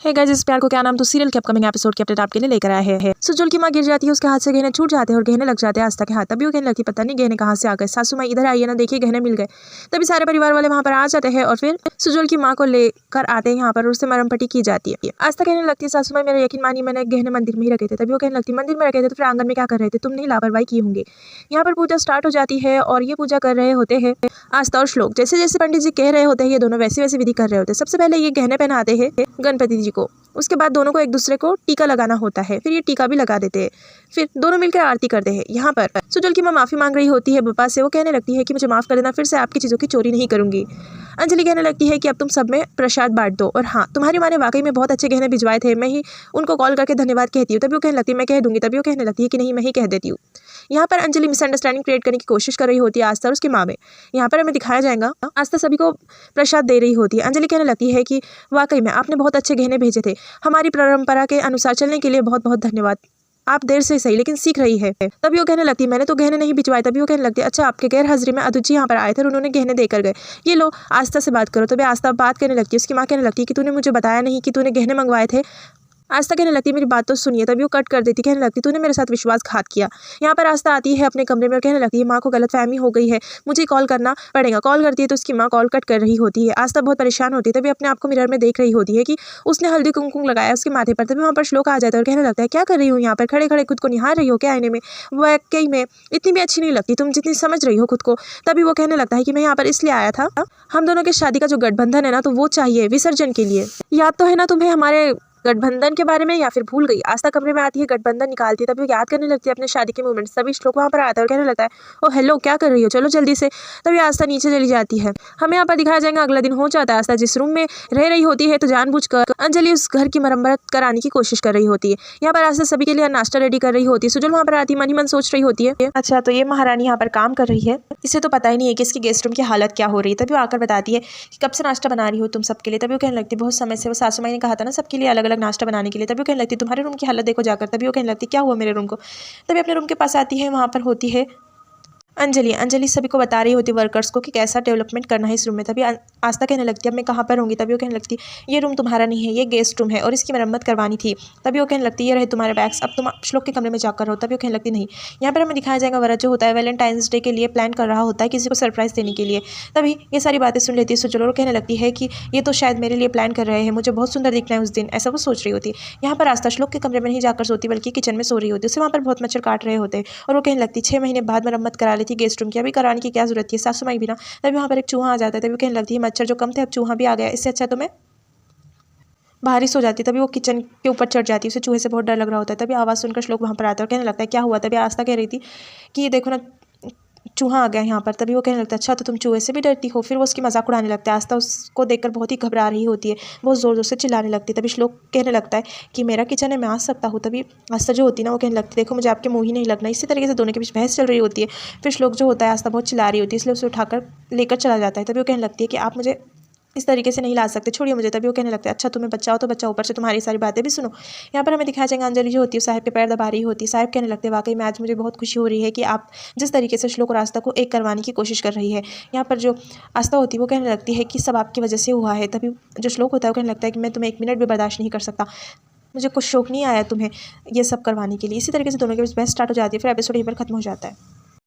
है गाइस, इस प्यार को क्या नाम तो सीरियल के अपकमिंग एपिसोड के अपडेट आपके लिए लेकर आए हैं। सुजल की मां गिर जाती है, उसके हाथ से गहने छूट जाते हैं और गहने लग जाते हैं आस्था के हाथ। तभी वो कहने लगती पता नहीं गहने कहाँ से आ गए, सासू माँ इधर आई है ना, देखिए गहने मिल गए। तभी सारे परिवार वाले वहाँ पर आ जाते हैं और फिर सुजल की माँ को लेकर आते हैं यहाँ पर, उससे मरम पट्टी की जाती है। आस्था कहने लगती है सासू माँ मेरा यकीन मानी, मैंने गहने मंदिर में ही रखे थे। तभी वो कहने लगती मंदिर में रखे थे तो फिर आंगन में क्या कर रहे थे, तुम नहीं लापरवाही की होंगी। यहाँ पर पूजा स्टार्ट हो जाती है और ये पूजा कर रहे होते हैं आस्था और श्लोक। जैसे जैसे पंडित जी कह रहे होते हैं ये दोनों वैसे वैसे विधि कर रहे होते हैं। सबसे पहले ये गहने पहनाते हैं गणपति जी को, उसके बाद दोनों को एक दूसरे को टीका लगाना होता है, फिर ये टीका भी लगा देते हैं, फिर दोनों मिलकर आरती करते हैं। यहाँ पर सुजल की माँ माफी मांग रही होती है बप्पा से। वो कहने लगती है कि मुझे माफ कर देना, फिर से आपकी चीजों की चोरी नहीं करूंगी। अंजलि कहने लगती है कि अब तुम सब में प्रसाद बांट दो, और हाँ तुम्हारी माँ ने वाकई में बहुत अच्छे गहने भिजवाए थे, मैं ही उनको कॉल करके धन्यवाद कहती हूँ। तभी वो कहने लगती है मैं कह दूंगी। तभी वो कहने लगती है कि नहीं मैं ही कह देती हूँ। यहाँ पर अंजलि मिसअंडरस्टैंडिंग क्रिएट करने की कोशिश कर रही होती है आस्था और उसकी माँ में। यहाँ पर हमें दिखाया जाएगा आस्था सभी को प्रसाद दे रही होती है। अंजलि कहने लगती है कि वाकई में आपने बहुत अच्छे गहने भेजे थे, हमारी परंपरा के अनुसार चलने के लिए बहुत बहुत धन्यवाद, आप देर से सही लेकिन सीख रही है। तभी वो कहने लगती है मैंने तो गहने नहीं भिजवाए। तभी वो कहने लगती है अच्छा आपके गैर हाजिरी में अदुत जी यहाँ पर आए थे और उन्होंने गहने देकर गए, ये लो आस्था से बात करो। तभी आस्था बात करने लगती है, उसकी माँ कहने लगती है कि तूने मुझे बताया नहीं कि तूने गहने मंगवाए थे। आस्था कहने लगती है मेरी बात तो सुनिए। तभी वो कट कर देती, कहने लगती तूने मेरे साथ विश्वासघात किया। यहाँ पर आस्था आती है अपने कमरे में और कहने लगती है माँ को गलतफहमी हो गई है, मुझे कॉल करना पड़ेगा। कॉल करती है तो उसकी माँ कॉल कट कर रही होती है। आस्था बहुत परेशान होती है, तभी अपने आप को मिरर में देख रही होती है कि उसने हल्दी कुमकुम लगाया उसके माथे पर। तभी वहाँ पर श्लोक आ जाता है और कहने लगता है क्या कर रही हूँ यहाँ पर खड़े खड़े खुद को निहार रही हो क्या आईने में, वाकई में इतनी भी अच्छी नहीं लगती तुम जितनी समझ रही हो खुद को। तभी वो कहने लगता है कि मैं यहाँ पर इसलिए आया था, हम दोनों के शादी का जो गठबंधन है ना तो वो चाहिए विसर्जन के लिए। याद तो है ना तुम्हें हमारे गठबंधन के बारे में, या फिर भूल गई। आस्था कमरे में आती है, गठबंधन निकालती है, तभी वो याद करने लगती है अपने शादी के मोमेंट्स। तभी श्लोक वहाँ पर आता है और कहने लगता है ओ हेलो क्या कर रही हो, चलो जल्दी से। तभी आस्था नीचे चली जाती है। हमें यहाँ पर दिखाया जाएगा अगला दिन हो जाता है। आस्था जिस रूम में रह रही होती है तो जानबूझकर अंजलि उस घर की मरम्मत कराने की कोशिश कर रही होती है। यहाँ पर आस्था सभी के लिए नाश्ता रेडी कर रही होती है। सुजल वहाँ पर आती मन ही मन सोच रही होती है अच्छा तो ये महारानी यहाँ पर काम कर रही है, इसे तो पता ही नहीं है कि इसकी गेस्ट रूम की हालत क्या हो रही है। तभी वो आकर बताती है कि कब से नाश्ता बना रही हो तुम सबके लिए। तभी वो कहने लगती है बहुत समय से, वो सासू माई ने कहा था ना सबके लिए अलग अलग नाश्ता बनाने के लिए। तभी वो कहने लगती तुम्हारे रूम की हालत देखो जाकर। तभी वो कहने लगती क्या हुआ मेरे रूम को। तभी अपने रूम के पास आती है, वहाँ पर होती है अंजलि सभी को बता रही होती वर्कर्स को कि कैसा डेवलपमेंट करना है इस रूम में। तभी आस्था कहने लगती है अब मैं कहाँ पर होंगी। तभी वो कहने लगती ये रूम तुम्हारा नहीं है, ये गेस्ट रूम है और इसकी मरम्मत करवानी थी। तभी वो कहने लगती ये रहे तुम्हारे बैग्स, अब तुम श्लोक के कमरे में जाकर रहो। तभी वो कहने लगती नहीं। यहाँ पर हमें दिखाया जाएगा वरद जो होता है वैलेंटाइंस डे के लिए प्लान कर रहा होता है किसी को सरप्राइज देने के लिए। तभी ये सारी बातें सुन लेती है सुजल और कहने लगती है कि ये तो शायद मेरे लिए प्लान कर रहे हैं, मुझे बहुत सुंदर दिखना है उस दिन, ऐसा वो सोच रही होती है। यहाँ पर आस्था श्लोक के कमरे में नहीं जाकर सोती बल्कि किचन में सो रही होती है। उसे वहाँ पर बहुत मच्छर काट रहे होते हैं और वो कहने लगती 6 महीने बाद मरम्मत करा लेती गेस्ट रूम की, अभी कराने की क्या जरूरत है, सासू माई भी ना। तभी वहाँ पर एक चूहा आ जाता है। तभी वो कहने लगती है मच्छर जो कम थे अब चूहा भी आ गया, इससे अच्छा तो मैं बाहर ही सो जाती। तभी वो किचन के ऊपर चढ़ जाती है, उसे चूहे से बहुत डर लग रहा होता है। तभी आवाज़ सुनकर श्लोक वहाँ पर आता है और कहने लगता है क्या हुआ। तभी आस्था कह रही थी कि ये देखो ना चूहा आ गया यहाँ पर। तभी वो कहने लगता है अच्छा तो तुम चूहे से भी डरती हो। फिर वो उसकी मजाक उड़ाने लगता है। आस्था उसको देखकर बहुत ही घबरा रही होती है, बहुत ज़ोर ज़ोर से चिल्लाने लगती है। तभी श्लोक कहने लगता है कि मेरा किचन है मैं आ सकता हूँ। तभी आस्था जो होती है ना वो कहने लगती है देखो मुझे आपके मुँह ही नहीं लगना। इसी तरीके से दोनों के बीच बहस चल रही होती है। फिर श्लोक जो होता है आस्था बहुत चिल्ला रही होती है इसलिए उसे उठाकर लेकर चला जाता है। तभी वो कहने लगती है कि आप मुझे इस तरीके से नहीं ला सकते, छोड़िए मुझे। तभी वो कहने लगता है अच्छा तुम्हें बच्चा हो तो बच्चा, ऊपर से तुम्हारी सारी बातें भी सुनो। यहाँ पर हमें दिखाया जाएगा अंजलि जो होती है साहिब के पैर दबा रही होती है। साहिब कहने लगते हैं वाकई में आज मुझे बहुत खुशी हो रही है कि आप जिस तरीके से श्लोक और आस्था को एक करवाने की कोशिश कर रही है। यहाँ पर जो आस्था होती है वो कहने लगती है कि सब आपकी वजह से हुआ है। तभी जो श्लोक होता है वो कहने लगता है कि मैं तुम्हें 1 मिनट भी बर्दाश्त नहीं कर सकता, मुझे कुछ शौक नहीं आया तुम्हें ये सब करवाने के लिए। इसी तरीके से दोनों के बीच बहस स्टार्ट हो जाती है। फिर एपिसोड यहीं पर खत्म हो जाता है।